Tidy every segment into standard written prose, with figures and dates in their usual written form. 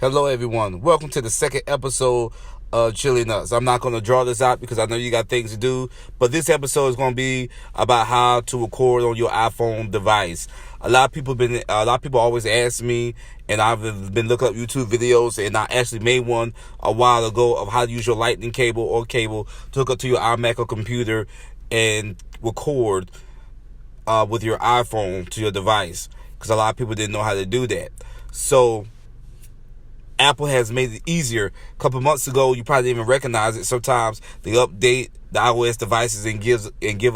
Hello, everyone. Welcome to the second episode of CHILLI-NUTZ. I'm not going to draw this out because I know you got things to do, but this episode is going to be about how to record on your iPhone device. A lot of people always ask me, and I've been looking up YouTube videos, and I actually made one a while ago of how to use your lightning cable or cable to hook up to your iMac or computer and record with your iPhone to your device, because a lot of people didn't know how to do that. So Apple has made it easier. A couple months ago, you probably didn't even recognize it. Sometimes they update the iOS devices and give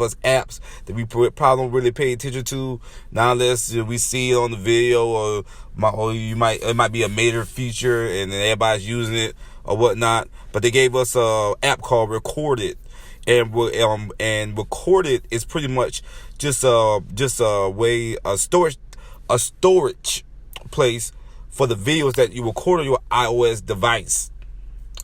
us apps that we probably don't really pay attention to, not unless we see it on the video, or it might be a major feature and then everybody's using it or whatnot. But they gave us a app called Recorded, and Recorded is pretty much just a storage place for the videos that you record on your iOS device.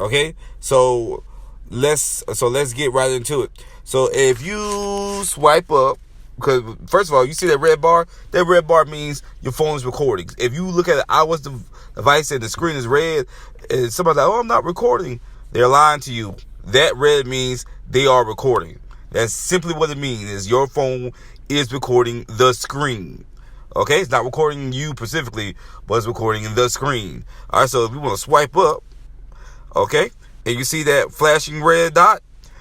Okay, so let's get right into it. So if you swipe up, because first of all, you see that red bar? That red bar means your phone is recording. If you look at an iOS device and the screen is red, and somebody's like, "Oh, I'm not recording," they're lying to you. That red means they are recording. That's simply what it means. Is your phone is recording the screen. Okay, it's not recording you specifically, but it's recording the screen. All right, so if we want to swipe up, okay, and you see that flashing red dot,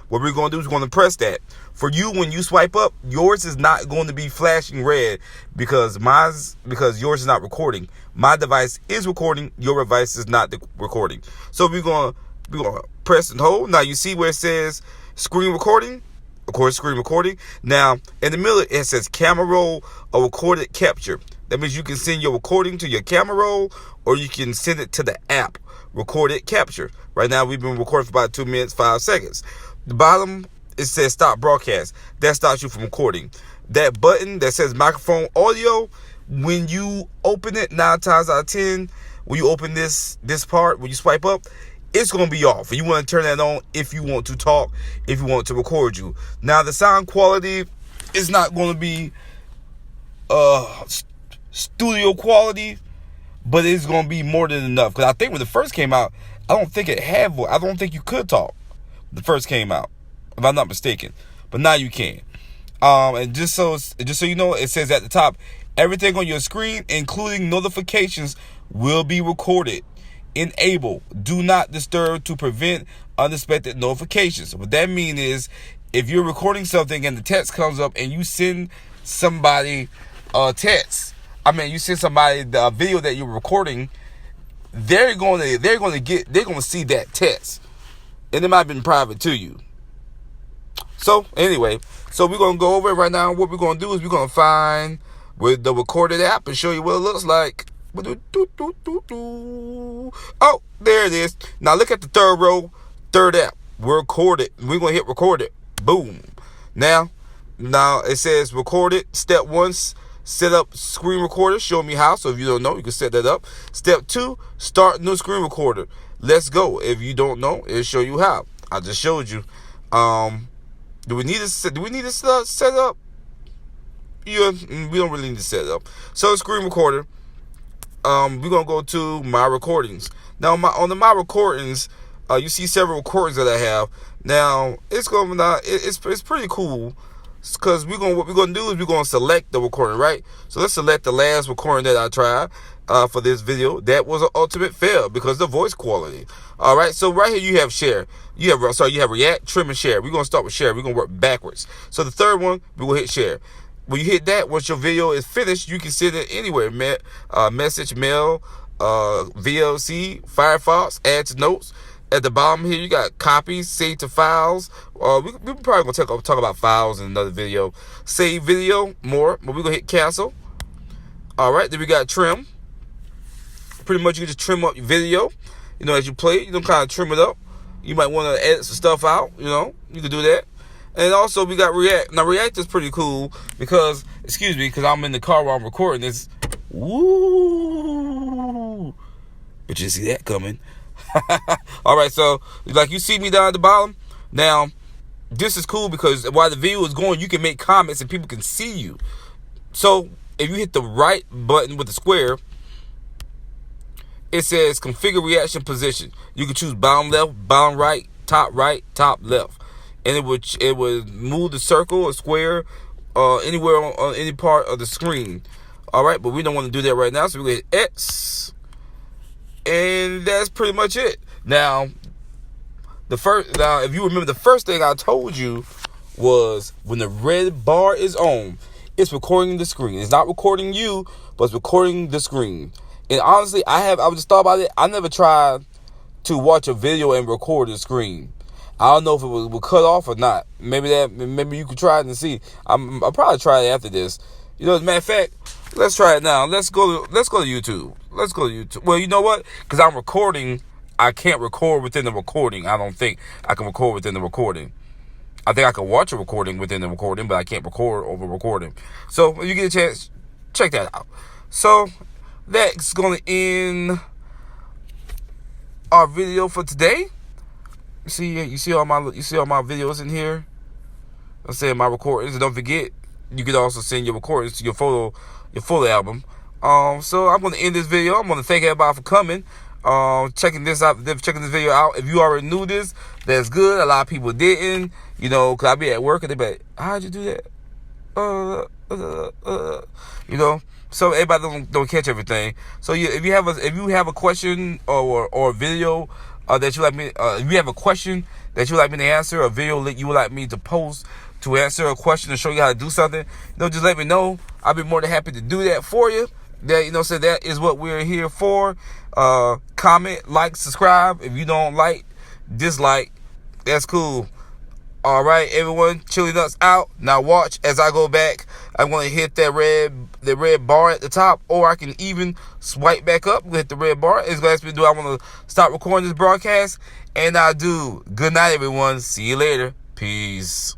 what we're going to do is we're going to press that. For you, when you swipe up, yours is not going to be flashing red because yours is not recording. My device is recording. Your device is not recording. So we're going to press and hold. Now you see where it says screen recording. Of course, screen recording. Now, in the middle, it says camera roll or recorded capture. That means you can send your recording to your camera roll, or you can send it to the app, recorded capture. Right now, we've been recording for about 2 minutes, 5 seconds. The bottom, it says stop broadcast. That stops you from recording. That button that says microphone audio, when you open it, 9 times out of 10, when you open this part, when you swipe up, it's going to be off. You want to turn that on if you want to talk, if you want to record you. Now, the sound quality is not going to be studio quality, but it's going to be more than enough. Because I think when it first came out, I don't think you could talk when it first came out, if I'm not mistaken. But now you can. And just so you know, it says at the top, everything on your screen, including notifications, will be recorded. Enable do not disturb to prevent unexpected notifications. What that means is, if you're recording something and the text comes up and you send somebody a text, you send somebody the video that you're recording, they're going to see that text, and it might have been private to you. So anyway, we're going to go over it right now. What we're going to do is we're going to find with the Recorded app and show you what it looks like. Oh, there it is. Now look at the third row, third app. Recorded. We're going to hit Recorded. Boom. Now it says Recorded. Step 1, set up screen recorder. Show me how. So if you don't know, you can set that up. Step 2, start new screen recorder. Let's go. If you don't know, it'll show you how. I just showed you. Do we need to set up? Yeah, we don't really need to set it up. So screen recorder. We're gonna go to my recordings. Now on my recordings, you see several recordings that I have. Now it's pretty cool, because what we're gonna do is we're gonna select the recording, right? So let's select the last recording that I tried for this video. That was an ultimate fail because of the voice quality. All right, so right here you have share. You have react, trim, and share. We're gonna start with share. We're gonna work backwards. So the third one, we will hit share. When you hit that, once your video is finished, you can send it anywhere. Message, mail, VLC, Firefox, add to notes. At the bottom here, you got copies, save to files. We're probably going to talk about files in another video. Save video, more. But we're going to hit cancel. All right, then we got trim. Pretty much you can just trim up your video. As you play it, you kind of trim it up. You might want to edit some stuff out. You can do that. And also we got React. Now React is pretty cool because I'm in the car while I'm recording this. Woo! But you see that coming. All right, so like you see me down at the bottom. Now, this is cool because while the video is going, you can make comments and people can see you. So if you hit the right button with the square, it says configure reaction position. You can choose bottom left, bottom right, top left, and it would move the circle or square anywhere on any part of the screen. All right, but we don't want to do that right now, so we hit X, and that's pretty much it. Now, if you remember, the first thing I told you was when the red bar is on, it's recording the screen. It's not recording you, but it's recording the screen. And honestly, I was just thought about it. I never tried to watch a video and record the screen. I don't know if it will cut off or not. Maybe you could try it and see. I'll probably try it after this. You know, as a matter of fact, let's try it now. Let's go to YouTube. Let's go to YouTube. Well, you know what? Because I'm recording, I can't record within the recording. I don't think I can record within the recording. I think I can watch a recording within the recording, but I can't record over recording. So when you get a chance, check that out. So that's going to end our video for today. You see all my videos in here. I'm saying my recordings, and don't forget, you can also send your recordings to your photo album. So I'm going to end this video. I'm going to thank everybody for coming, checking this video out. If you already knew this, that's good. A lot of people didn't, you know, because I be at work and they be like, how'd you do that? You know, so everybody don't catch everything. So if you have a question or a video that you like me, if you have a question that you like me to answer, a video that you would like me to post to answer a question and show you how to do something, just let me know. I'll be more than happy to do that for you. So that is what we're here for. Comment, like, subscribe. If you don't like, dislike, that's cool. All right, everyone, CHILLI-NUTZ out. Now watch as I go back. I'm going to hit that red bar at the top, or I can even swipe back up and hit the red bar. It's going to ask me, do I want to stop recording this broadcast? And I do. Good night, everyone. See you later. Peace.